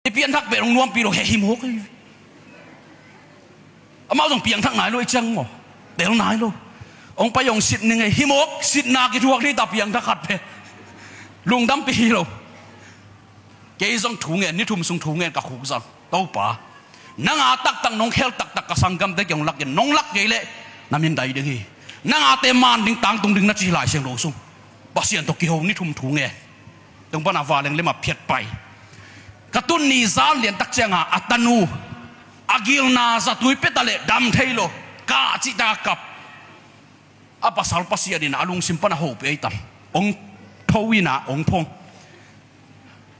เปลี่ยนทักเป็นองนวมปีโลเฮหิมกอามาต้องเปลี่ยนทักไหนเลยจังมั้งเดี๋ยวไหนเลยองไปยงสิทธิ์หนึ่งไงหิมกสิทธิ์นากิทวกนี่ตาเปลี่ยนทักขัดเพลุงดำปีโลเกยส่งถุงเงินนี่ทุ่มส่งถุงเงินกับขุกซังเต้าป่านังอาตักตังน้องเขลตักตักกสังกัมเด็กยังลักยันน้องลักเกยเละน้ำยันใดดึงฮีนังอาเตมันดึงตังตรงดึงนัดจีหลายเสียงโลซุ่มบาเสียนตกกี่หงนี่ทุ่มถุงเงินตรงปนาวาเลงเลยมาเพียดไปกระตุ้นนิซาเลียนตักเจียงอัตนูอากิลนาสตุยเปตาเลดำเทโลกาจิตากับอาปัสสาวะเสียดินอาลุงสิมปนาโฮเปไอตัมองทวินาองพง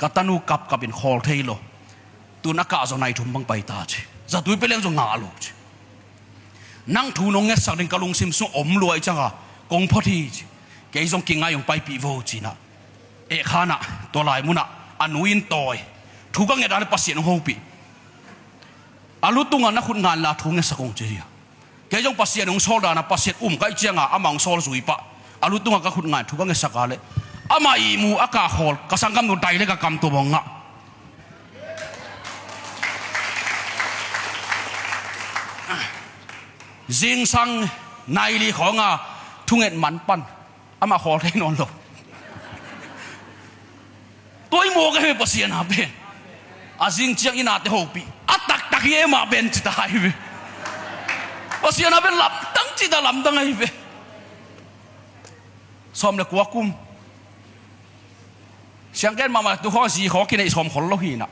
กตันูกับเป็นคอลเทโลตัวนักกาจนายทุ่มบังไปตาเจสตุยเปเลี้ยงจงงาลูเจนั่งทูนงเงสักดินกาลุงสิมส่งอมรวยจังอ่ะกงพอดีเกยจงกิงไงยงไปปีโวจีนะเอขานะตัวลายมุนะอนุอินตอยทุกงเงดาเลปัสเซียนโฮปีอาลุตุงานักคุณงานลาทุงเงสักงเจียเกยจงปัสเซียนองโซดานะปัสเซียนก็เจียงอ่ะอามังโซลสุยปะอาลุตุงาก็คุณงานทุกงเงสักกาเลอามาอีมูอากาศฮอลกสังกัมนุไตเลกกำตัวมงะจิงสังนายลีของอ่ะทุงเงินมันปันอามาฮอลให้นอนหลบตัวอีโมก็ให้ปัสเซียนหาเป็นอาจิงเจียงอินาเตโฮปีอัตตักเยมาเป็นจิตายเวปัสเซียนหาเป็นลำตั้งจิตลำตั้งไงเวซ้อมเลยกว่ากุมเสียงแกนมาตัวข้อสีขอกินไอ้สมขนโลหินะ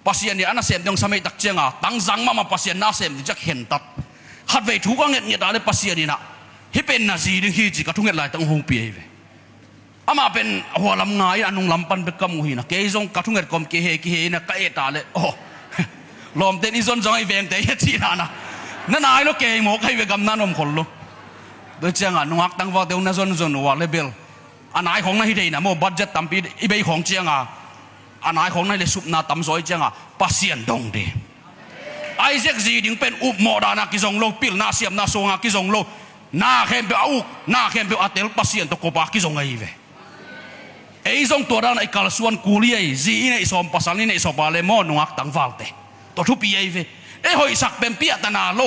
ปัสเซียนเนี่ยอันนั้นเสียมยังสมัยตักเจียงอ่ะตั้งจังมาปัสเซียนน่าเสียมจะเห็นตัดขัดไปถูกก็เงียบอะไรปัสเซียนนี่นะที่เป็นนาซีดึงฮีจิกระทุ่งเงียบไหลตั้งหงปีเวอามาเป็นหัวลำงายอันนุ่งลำปันเป็นกำมุหินะเกยจงกระทุ่งเงียบกอมเกยนะก็เอตาเลยโอ้ลมเต้นอีซอนจงไอเวงเตยจีน่ะนะนั่นนายลูกเกยหมกให้เวกำนั่นอมขนโลโดยเจียงอ่ะนุ่งอักตั้งว่าเดี๋ยวนั่นซอนว่าเลเบลอันไหนของนายที่ไหนนะโมบัตเจ็ตตั้มปีอีเบย์ของเจียงอ่ะอันไหนของนายเลยสุบนาตั้มซอยเจียงอ่ะปัสเซียนดงเดไอเซ็กซีดิ้งเป็นอุบโมดานากิจงโลปิลนาเสียมนาโซงากิจงโลนาเข้มเปอุกนาเข้มเปอัตเตลปัสเซียนตะโกปากิจงไอเวไอจงตัวด้านไอกาลส่วนกูลีไอจีในสมปัสสานีในสบาเลโมนุ่งอักตั้งฟัลเตตัวทุปีไอเวไอหอยสักเป็นเปียตนาโล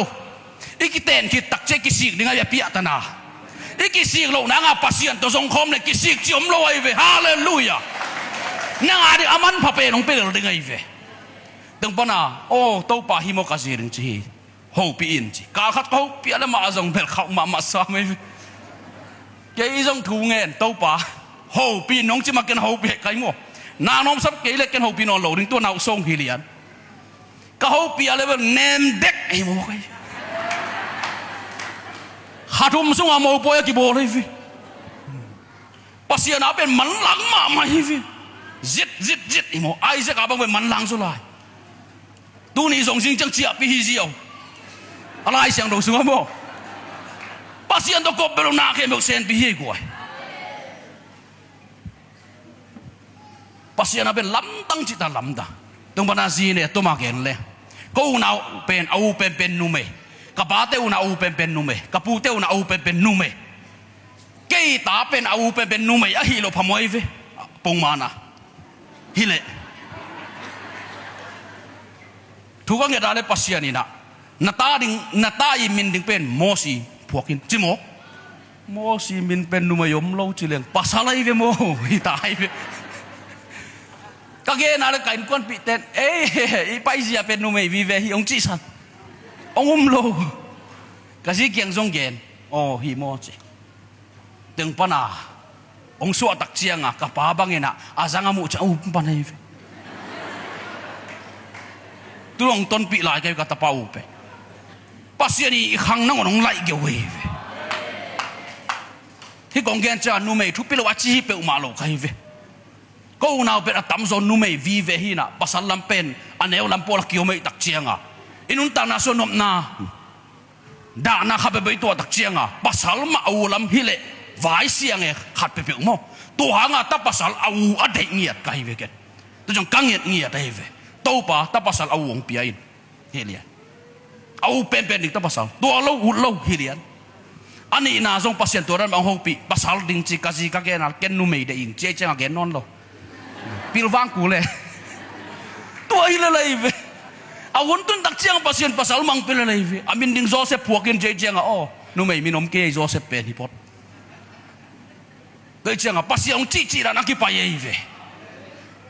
อีกิเตนคิดตักเจกิสิกดิ้งไอเปียตนาอีกิสิกโลนางอาปัสเซียนตัวสงคมเลยกิสิกจิอมโลไอเวฮาเลลูยานางอาดิอามันพะเปนองเปลดิ้งไอเวดังปนาโอ้ตัวป่าหิมกาซีริงจีโฮปีอินจีกาขัดเขาเปียละมาจงเบลเขามาสามีเกยจงถูเงินตัวป่าโฮปีน้องจิมาเกินโฮปีใครมั่วนางน้องสับเกยเล็กเกินโฮปีนอนโหลดึงตัวนาวทรงฮิเลียนก็โฮปีอะไรแบบเนมเด็กไอ้โมกขาทุ่มส่งอาโมปอยกี่โบเลยฟิปัสเซียนาเป็นมันหลังมาไม่ฟิจิตไอ้โมไอ้เจ้าบังเป็นมันหลังสุดเลยตัวนี้ส่งสิ่งจังเจียบไปฮิจิโออะไรเสียงดูสูงอ่ะโมปัสเซียนตัวกบเบลนาเข็มเซนไปฮิกวยปัสเซียนาเป็นลำตั้งจิตลำตาตรงบรรดาซีเนี่ยตัวมาเก่งเลยก็อุณาเป็นเอาเป็นนุ่มกับป้าเต้อุณาเป็นนุ่มกับปูเต้อุณาเป็นนุ่มเกยตาเป็นเอาเป็นนุ่มอะฮิโลพมวยเวปงมานะฮิเลทุกอย่างเรื่องปัสเซียนี่นะนาตาอิมินดิ้งเป็นโมซีพวกกินจิโมโมซีมินเป็นนุ่มยมเล่าจิเลงปัสอะไรเวโมฮิตายเวก็เกณฑ์อะไรกันก้นปีเต้นเอ้ยไปเสียเป็นนุ่มวิเวฮิองจีสันองโลก็สิเกียงทรงเกณฑ์โอ้ฮิโมจิตึงปนาองสวดตักเชียงอ่ะกับป้าบังเงินอ่ะอาจังอามุจะอุ้มปนายตัวองต้นปีหลายแกก็ตะเปาไปปัสเซียนี่อีกครั้งนั่งองไล่เกี่ยวเวที่กองแกนจะนุ่มทุกปีละวัชีเปอุมาโลใครเวก็อุณาเป็นตั้มโซนนุ่มวีเวฮินะปัสสัลลัมเป็นอันเอวลัมโปลักเกี่ยวไม่ตักเชียงอ่ะอินุนตานาโซนมนาด่านาขับไปไปตัวตักเชียงอ่ะปัสสัลมาอูลัมฮิเลวายเสียงเองขัดไปเปล่ามั้งตัวหางอ่ะตาปัสสัลเอาอดีตเงียดใครเวกันตัวจังกังเงียดได้เวตัวป่าตาปัสสัลเอาวงเปียอินเฮียเอาเป็นอีกตาปัสสัลตัวเราอุดเราเฮียอันนี้น่าส่งปัสเซียนตัวนั้นบางห้องปีปัสสัลดิ้งจิกาจิกาแกนัลเกนนุ่มไม่ได้ยิงเจ๊งแกนอนเราปิลวังกูเลย ตัวอีเลยเวอาวันตุนตักเจียงปัสยันปัสสาวมังเป็นอะไรเวอามินดิงโจเซฟพวกินเจียงอ๋อนุ่มไม่มีนมเกย์โจเซฟเป็นฮิปอตเจียงปัสยันจีระนักกิไปเอเว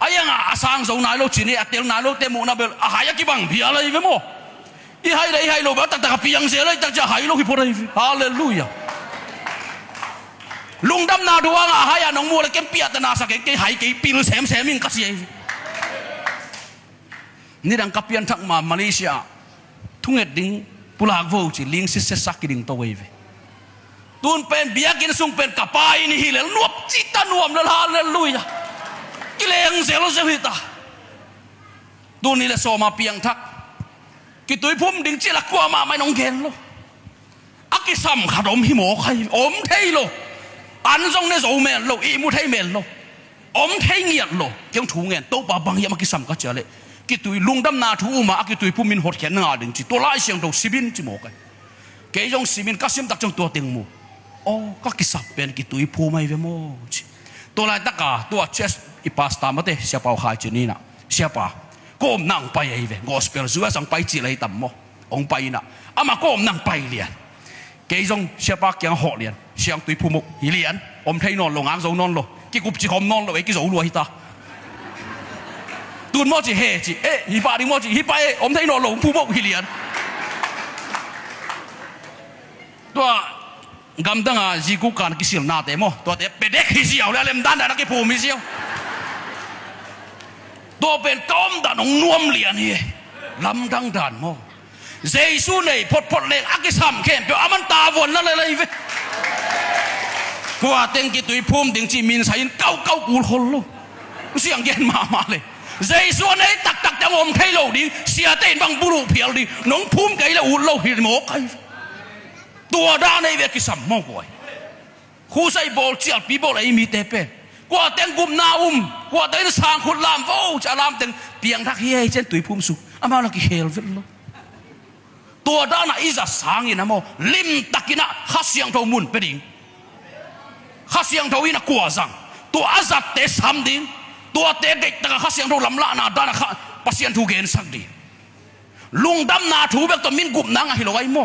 อายังอาสังโซนายโลจีนี่อาเตลนายโลเตมูนาเบลอาหายกิบังเบียอะไรเวโมอีไฮเลยไฮโลแบบตักเปียงเสียเลยตักจะไฮโลฮิปอตเอเวฮาเลลูยาลุงดำนาดูว่าอาหายน้องมัวเลยเก็บเปียตนาสักเกย์ไฮเกย์ปีนเสมมิงกัสเอเวนี่ดังกับเปียนทักมาเลเซียทุ่งเอ็ดดิ้งปุลากโวจิลิงซิเซสักดิ้งตัวเวฟตูนเป็นเบียกินซุงเป็นกับปายนี่ฮิเลนวบจิตานวมละฮาเลลูยากิเลงเซลเซฮิตาตูนนี่แหละโซมาเปียงทักกิตุยพุ่มดิ้งจิลักกัวมาไม่น้องเกนโลอากิซัมขดมฮิโมใครอมเทยโลอันทรงเนี่ยโซเมนโลอีมุเทยเมนโลอมเทยเงียดโลยังถูเงินโตปาบังยามากิซัมก็เจอเลยกิตุยลุงดำนาทูมากิตุยผู้มินหดแขนงาดึงจีตัวไล่เสียงตัวสิบินจิโมกันเกยงสิบินก็ซิมตักจงตัวเต็งมูโอ้ก็กิสับเป็นกิตุยผู้ไม่เวโมจิตัวไล่ตักกาตัวเชสอีพาสตามาเตเสียเปล่าขายจีนี่นะเสียป่าก้มนั่งไปไอ้เวกอสเปลซัวสังไปจีเลยต่ำโมองไปนะอามาก้มนั่งไปเรียนเกยงเสียป่าเกียงหอเรียนเสียงตุยผู้มุกเรียนอมไทยนอนลงอ่างโซนอนลงกิกุบจีคอมนอนลงไอ้กิโซรัวฮิตาตูนมอจีเฮจีฮิปาดิมอจีฮิปาอมไทยนอหลงผู้บกฮิเลียนตัวกำตั้งจีกุการกิสิลนาเตมตัวเตเป็นเด็กฮิเซียวแล้วเล่มด้านนั้นกิภูมิเซียวตัวเป็นก้มดันองนวมเลียนเฮลำดังดันโมเจสูในพดเล็กอักิสัมเข้มเปียวอามันตาวนนั่นเลยเว้ยกว่าเต็งกิตุยภูมิถึงจีมินใส่เก้ากูคนลูกเสียงเย็นมาเลยเจสัวในตักจังอมไทยโลดีเสียเต้นบังบุรุษเพียวดีน้องภูมิไก่ละอุ่นโลหิโมกตัวด้านในเวกิสัมมอกวยคู่ใส่บอลเจียบปีบอลไอ้มีเตเป้กว่าเต็งกุมนากว่าเต็งสางขุดลามโว้จะลามเต็งเปียงทักเฮียเช่นตุยภูมิสุอามาลักเฮลฟิลโลตัวด้านน่ะอิจะสางอินะโมลิมตักินะข้าเสียงเท่ามุนเป็นดิ่งข้าเสียงเท่าอินะกัวซังตัวอาจัดเตะสามดิ่งตัวเตะเด็กแต่ข้าเสียงทูลำละนาด้านข้าปัสยันทูเกนสักดีลุงดำนาทูเบกตัวมินกุมนังฮิโลไอโม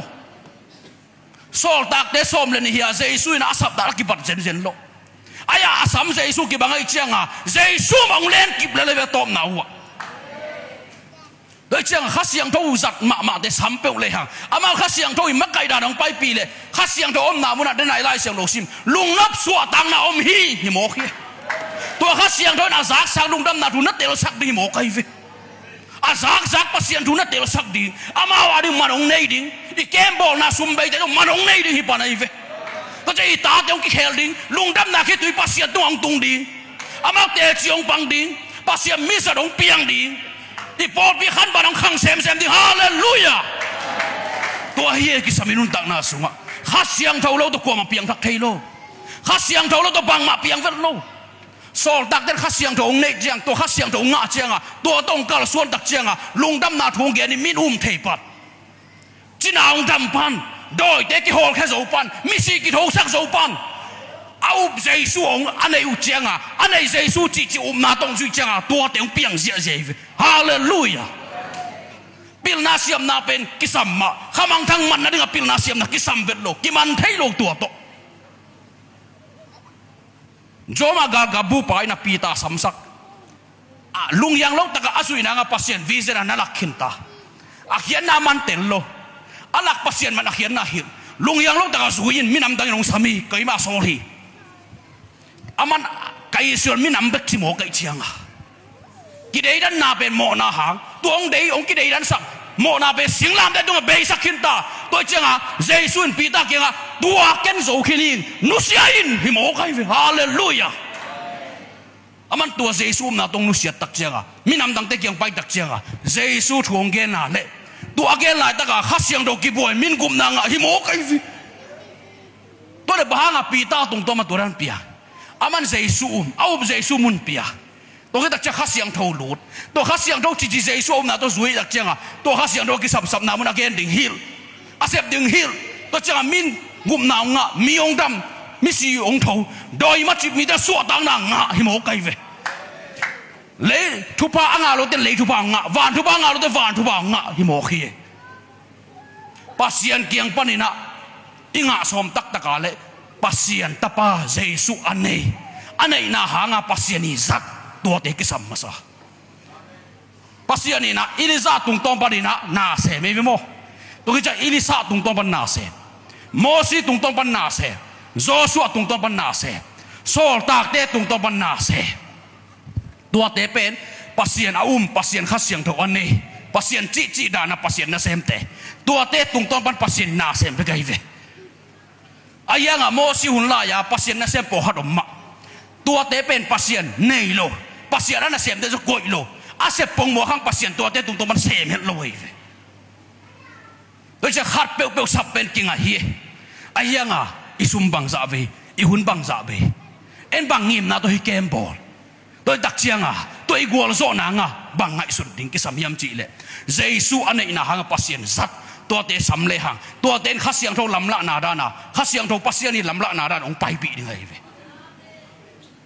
โซลตักเตะส้มเลนี่เฮียเจสุยน่าสับดาร์กิบัดเจนโลอายาสัมเจสุกิบังไอเจียงเจสุมังเลนกิบเลเวตอมนาวะโดยเจียงข้าเสียงทูจัดมาเตะสัมเปลเลยฮังอามาข้าเสียงทูอิมักไก่ดานองไปปีเลยข้าเสียงทูอมนามุนัดเดนไอไลเสียงโลซิมลุงนับสวตังนาอมฮีฮิโมคีตัวข้าเสียงโดยอาซักสักลุงดำนาทุนัดเตลสักดีหมอไก่เวอาซักปัสยันทุนัดเตลสักดีอามาวาดิมันองเนยดิ้งอีเกมบอลน่าซุ่มไปแต่ต้องมันองเนยดิ้งฮิปานไอเวก็จะอีตาเตลกิเคลดิ้งลุงดำนาคิดตุยปัสยันตัวองตุงดิ้งอามาเตะจีองปังดิ้งปัสยันมิสดองเปียงดิ้งที่ปอดพิขันบานองขังเซมดิ้งฮาเลลูยาตัวเฮียกิสามินุนตักนาสุงะข้าเสียงเท่าเราตัวกลัวมาเปียงทักเทโลข้าเสียงเท่าเราตัวบังมาเปียงเวลโลโซลตักเด็กข้าเสียงตัวองเนยเจียงตัวข้าเสียงตัวงาเจียงตัวต้องการส่วนตักเจียงลุงดำนาทวงเกียนี่มินเทปัดจีน่าองดำปันโดยเด็กที่ฮอลแค่โซปันมิสิกิโทสักโซปันเอาเจสูองอันไหนอุเจียงอันไหนเจสูจีนาต้องจุเจียงตัวเต็งเปียงเสียเจฟฮาเลลูยาปิลนาเซียมนาเป็นกิสัมมาข้ามังทั้งมันนั่นก็ปิลนาเซียมนากิสัมเวทโลกิมันเทโลตัวโตโจมาgabu pa ina pita samsak lung yang lo taka asui na nga pasien visa na nalakhinta akhian na man tenlo alak pasien man akhian na hil lung yang lo taka suin minam dang nong sami kai ma sorry aman kai sul minam bek chi mo kai chianga kidei dan na ben mo na hang tuong dei ong kidei dan sak mo na be singlam da dung be sakhinta to chianga jesun pita kenga tua ken zo khinin nusiain hi mo kai hallelujah aman tua jesu na tong nusia tak chianga minam dang te kyang pai tak chianga jesu thong gen na le tua gen lai ta ka khasyang do ki boy min gum na nga hi mo kai to le bahanga pita tong to ma turan pia aman jesu au jesu mun piaตัวก็ตักจะข้าเสียงเท่าหลุดตัวข้าเสียงเท่าจีเจสูนะตัวสวยตักเจ้าตัวข้าเสียงเท่ากิสับนามันอาเกนดึงฮิลอาเซบดึงฮิลตัวเจ้ามินกุมนางะมีองดำมีสีองเท่าโดยมัดจิตมีแต่สวดต่างนางะหิโมไกเว lấy thu pa anga lo te lấy thu pa nga van thu pa anga lo te van thu pa nga hi mo khi pasien kiang panina inga som tak takale pasien tapa Jesu anei na hanga pasien ni zat tua te kisam masa pasien ni na iliza tung tom panina na se me mo to ki cha ilisa tung tom pan na se Mosi tung tom pan na se Joshua tung tom pan na se Sol tak te tung tom pan na se tua te pen pasien pasien khasiang tho anei pasien chi dana pasien na sem te tua te tung tom pan pasien na sem pe kai ve ayanga Mosi hun la ya pasien na sem po hadom ma tua te pen pasien nei lo pasien na sem te so koi lo ase pong mo khang pasien tua te tung tom pan sem het lo ve tôi sẽ khát bèo sắp bên kia hi ayanga isum bang za ve ihun bang za ve en bang ngim na to hi kem bol tôi đặc chiang tôi gwal zo na nga bang ngai sun ding ki sam yam chi le Jesu anei na hang pasien zat to te sam le hang to ten khasiang tho lam la na da na khasiang tho pasien ni lam la na da ong pai bi ding ai ve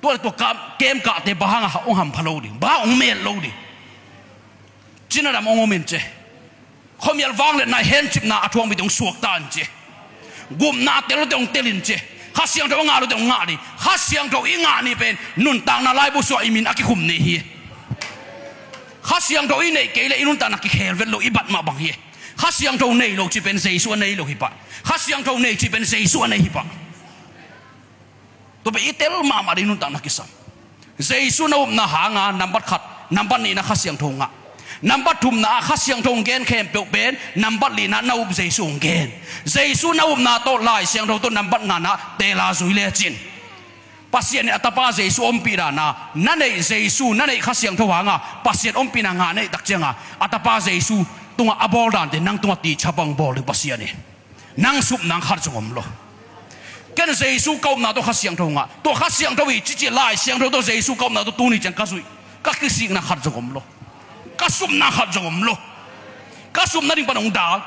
to kem ka te bahang ong ham phalo ding ba ong mel lo ding china ram ong men che khom yal wang le na hen chip na athong bi dong suak tan che gum na te lo dong telin che khasiang tho nga lo dong nga ni khasiang tho inga ni pen nun tang na lai bu so imin aki khum ni hi khasiang tho i nei ke le inun ta na ki khel vel lo ibat ma bang hi khasiang tho nei lo chi pen Jesu nei lo hi pa khasiang tho nei chi pen Jesu nei hi pa to be itel ma ma inun ta na ki sam Jesu na na hanga number khat number ni na khasiang tho nga number thum na khasiang thong gen khem pe ben number li na nau Jesu gen Jesu nau na to lai siang tho to number nga na te la zui le chin pasien atapa Jesu om pi na na nei Jesu na nei khasiang tho hanga pasien om pi na nga nei tak chenga atapa Jesu tunga abol dan te nang tunga ti chapang bol de pasien ni nang sup nang khar chungom lo ken Jesu kau na to khasiang tho nga to khasiang tho wi chi chi lai siang tho to Jesu kau na to tu ni chang ka sui ka ki sing na khar chungom lo kasum na khat jom lo kasum na ring panong dal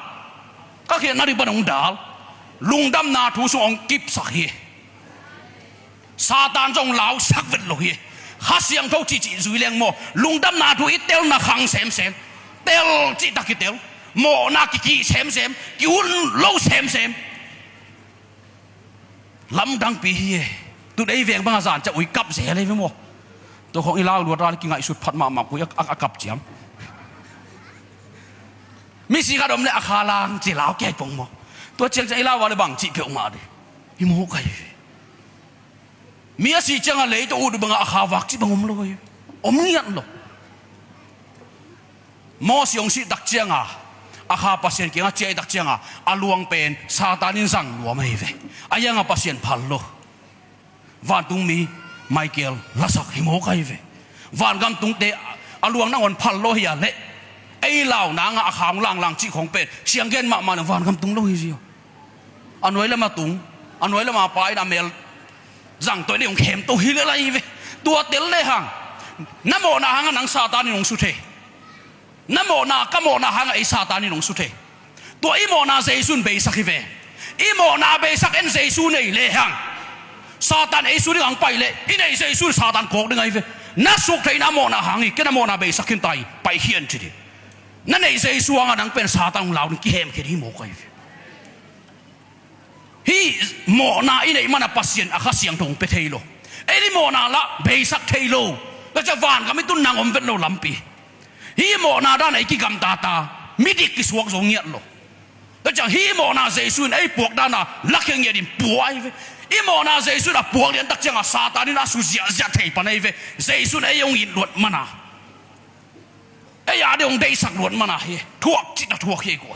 ka khe na ring panong dal lungdam na thu so ong kip sak hi satan jong lao sak vet lo hi khasiang tho chi zui leng mo lungdam na thu itel na khang sem tel chi ta ki tel mo na ki sem ki un lo sem lam dang pi hi tu dei veng bang zan cha ui kap se le mo to khong ilau lu ra ki ngai sut phat ma ku ak kap chiam mi si ka dom le akhalang chi lao ke pong mo to cheng chai lao wa le bang chi phe ma de hi mo kai mi si chang a le to u du bang akha wak chi bang om lo om ngiat lo mo siong si dak chiang akha pasien ki nga che dak chiang aluang pen satanin sang lo mai ve ayanga pasien phal lo van tung mi Michael lasak hi mo kai ve van gam tung te aluang na on phal lo hi le ai lao na nga khang lang chi khong pen siang gen ma van gam tung lo hi zio anoi la ma tung anoi la ma pai da mel zang toi leong khem to hi le lai ve tua tel le hang namo na hang nang satan ni nong su the namo na kamo na hang ai satan ni nong su the to imo na Jesu be sak hi ve imo na be sak en Jesu nei le hang Satan Jesu ni ang pai le inai Jesu Satan kok dengan ive na suk thai na mo na hangi ke na mo na be sakin tai pai hian chi di na nei Jesu ang nang pen Satan lau ni ki hem ke hi mo kai hi mo na inai mana pasien akhasiang thong pe thei lo eni mo na la be sak thei lo la cha van ka mi tun nang om vet lo lampi hi mo na da nei ki gam ta mi dik ki suak zo ngiat lo la cha hi mo na Jesu ai puak da na lakheng ye din puai ve imo na Jesu na puang lian tak chang Satan na su zia thei panai ve Jesu na yong in lot mana ai ya de ong dei sak lot mana hi thuak chi na thuak hi ko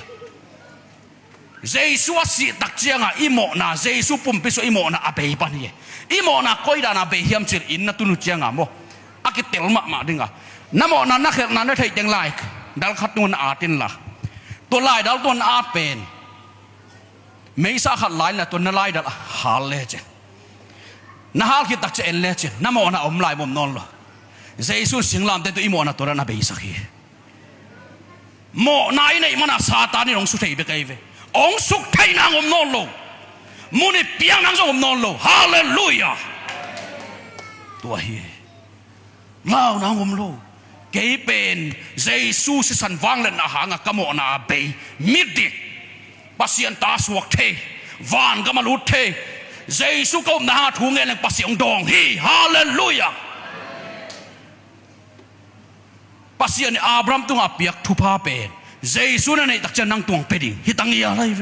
Jesu si tak chang imo na Jesu pum pe so imo na abe pan hi imo na koi da na be hiam chir in na tunu chang mo akitel ma dinga namo na na khel na na thei teng lai dal khat nun a tin la to lai dal ton a pen mấy sa khát lại là tuần na lại đã hal lệ chứ na hal khi tắc chế lệ chứ na mo na om lại bom non lo Jesu sinh làm thế tôi imo na tuần na bị sa khi mo nai này mà na Satan ni ông sút thấy bị cái về ông sút thấy na om non lo muốn đi piang na om non lo hallelujah tua hi เล่านะงมโลเกย์เป็นเยซูสิสันวังเล่นอาหารกะโมนาเบยมิดดิปัสยันตาสวกเทวานก็มาลุดเทเยซูก็นาทูเงินปัสยงดองฮีฮาเลลูยาปัสยันอับรามตุงอเปียกทุพาเป็นเยซูนั่นเองตักจะนั่งตวงเป็ดฮิตังยาอะไรเว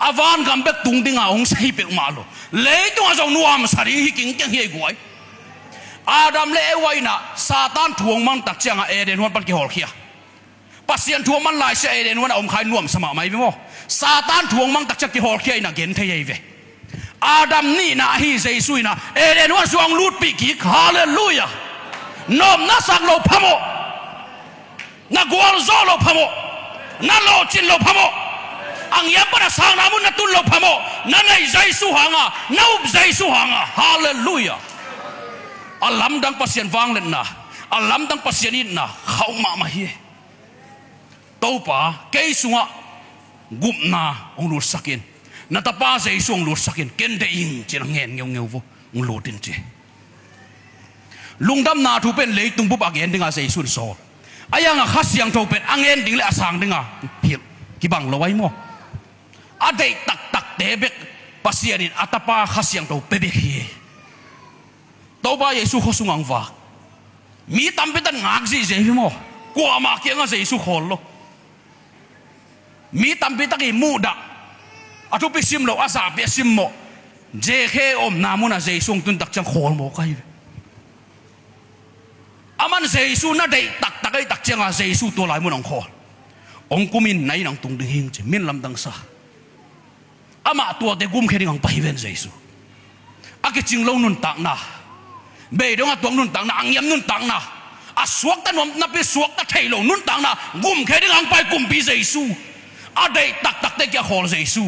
อวานกำเบกตุงดิงาองใส่เป็กมาโลเลยตุงอาจงนัวมสารีฮิกิงเก่งเฮกวยอาดัมเลวไว้นะซาตานทวงมันตักเจียงเอเดนวันปักกิฮอลเคียปัสยันทวงมันลายเสียเอเดนวันอมขายนวมสมาไม่ไปมั้งซาตานทวงมันตักเจียงกิฮอลเคียนะเกณฑ์เทียเวอาดัมนี่นะฮิเซซุยนะเอเดนวันสวงลูดปีกิฮาเลลูยานอมนัสักโลพะโมนักวอลโซโลพะโมนัโลจินโลพะโมอังยับปะสังนามุนนัตุนโลพะโมนั่นไอ้เซซุหังอ่ะนับเซซุหังอ่ะฮาเลลูยาอัลลัมดังปัสยันวางเล่นนะอัลลัมดังปัสยันอินนะเขามาเฮียตัวป้าเกยสุงะกุมนาองลุดสักินนัตป้าเจสุงลุดสักินเกณฑ์เดิงจีนังเงี้ยวูองลุดินจีลุงดำนาทูเป็นเลยตุงบุบอักเงินดึงอาเจสุนโซอายังข้าเสียงทูเป็นอังเงินดึงเลยอาสังดึงอาเพียบกิบังเราไว้มั้งอาเดตักเดเบกปัสยันอินอัตป้าข้าเสียงทูเป็นเบกเฮียตัวป้าเยซูเขาสุงังวากมีตำเป็นตันงักจีเจฟิโมกลัวมากยังอาเยซูขอลโลมีตำเป็นตักอีมูดะอาทุปิซิมโลอาซาเปียซิมโมเจเคอมนามุนาเยซูตุนตักจังขอลโมใครอามันเยซูน่าได้ตักไอ้ตักจังอาเยซูตัวลายมุนังขอองคุมินไหนนังตุงดึงหิงเจมินลำดังซาอามาตัวเด็กกุมแค่ดึงไปเวนเยซูอาเกจิงโลนุนตักนะเบย์ดงอาตัวนุนตังนะอังยมนุนตังนะอาสวกตันวมนับไปสวกตัดเทโลนุนตังนะกุมแค่ดึงอังไปกุมปีเจซูอาได้ตักเด็กยาขอเจซู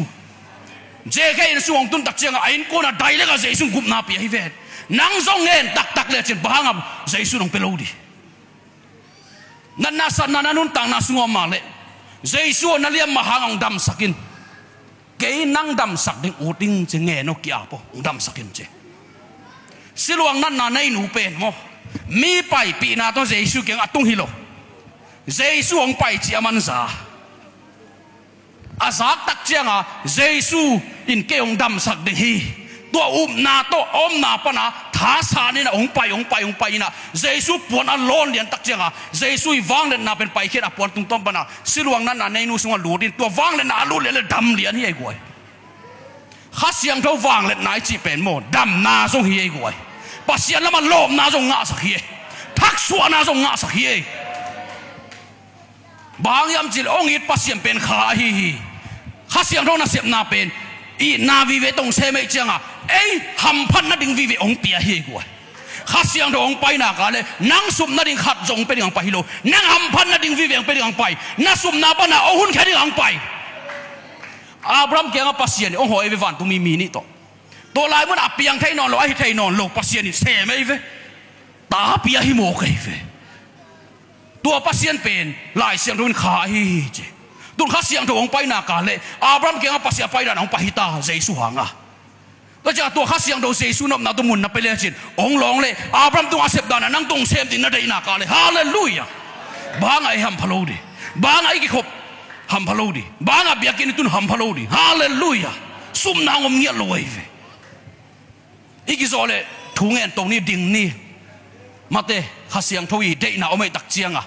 เจแค่อินสวงตุนตักเจียงไอ้อินโกน่ะได้เลยกับเจซูกุมนาปีให้เวดนังซงเงินตักเลยเช่นบ้างเจซูน้องเปโลดีนั่นน่ะสันนั่นนุนตังน่ะสงอมาเลยเจซูนั่นเลี้ยงมาหางดำสักินเกยนังดำสักดึงอูดิงเจเงินนกยาปอดำสักินเจสิลวงนั่นน่ะในหนูเป็นมั้งมีไปปีนาตัวเจซูเก่งอัตุงฮิโลเจซูองไปเจียมันซาอาสักตักเจียงอ่ะเจซูอินเกองดำสักดึงฮีตัวนาตัวนาปนะท้าสานี่นะองไปนะเจซูปวนอันล้นเลียนตักเจียงอ่ะเจซูวางเล่นนาเป็นไปแค่ปวนตุงต้มปนะสิลวงนั่นน่ะในหนูสงวนหลูดินตัววางเล่นนาลูเลียนดำเลียนเฮียกวยข้าเสียงเท่าวางเล่นนายจีเป็นโมดำนาทรงเฮียกวยปัสยันแล้วมันโลมนาทรงงาสักเฮียทักสวนาทรงงาสักเฮียบางยามจิลองอิดปัสยันเป็นขาฮีข้าเสียงเท่านาเสียบนาเป็นอีนาวิเวตงเซไม่เจียงอ่ะเอ้ยหัมพันนาดิ่งวิเวองเปียเฮียกวยข้าเสียงเท่าองไปนากาเลยนั่งสุมนาดิ่งขัดจงเป็นอย่างไปฮิโลนั่งหัมพันนาดิ่งวิเวงเป็นอย่างไปนั่งสุมนาปนาเอาหุ่นแค่ดิ่งไปอาบรามเกียงปัสยันองหอยวิวันตุมีนี่ต่อตัวลายมันอับเปียงไทยนอนโลไอ้ไทยนอนโลปัสยันนี่เสไม่เวตาเปียหิโมกเวตัวปัสยันเป็นลายเสียงทุนขาฮีเจตุนข้าเสียงถวงไปนากาเลยอาบรามเกียงปัสยันไปด่านของปะฮิตาเจสุหังอ่ะแล้วจากตัวข้าเสียงโดเจสุนับนาตุมุนนับไปเลยจินองหลงเลยอาบรามตัวอาเสพดานั่งตรงเซมตินนาได้นากาเลยฮาเลลูยาบางไอ้ฮัมพะโลดีบางไอ้กิขบฮัมพะโลดีบางไอ้เบียกินตุนฮัมพะโลดีฮาเลลูยาซุ่มนางอมเงียลอยเวอีกโซเลทุ่งเงินตรงนี้ดิ่งนี่มาเตะข้าเสียงทวีเดน่าเอาไม่ตักเจียงอ่ะ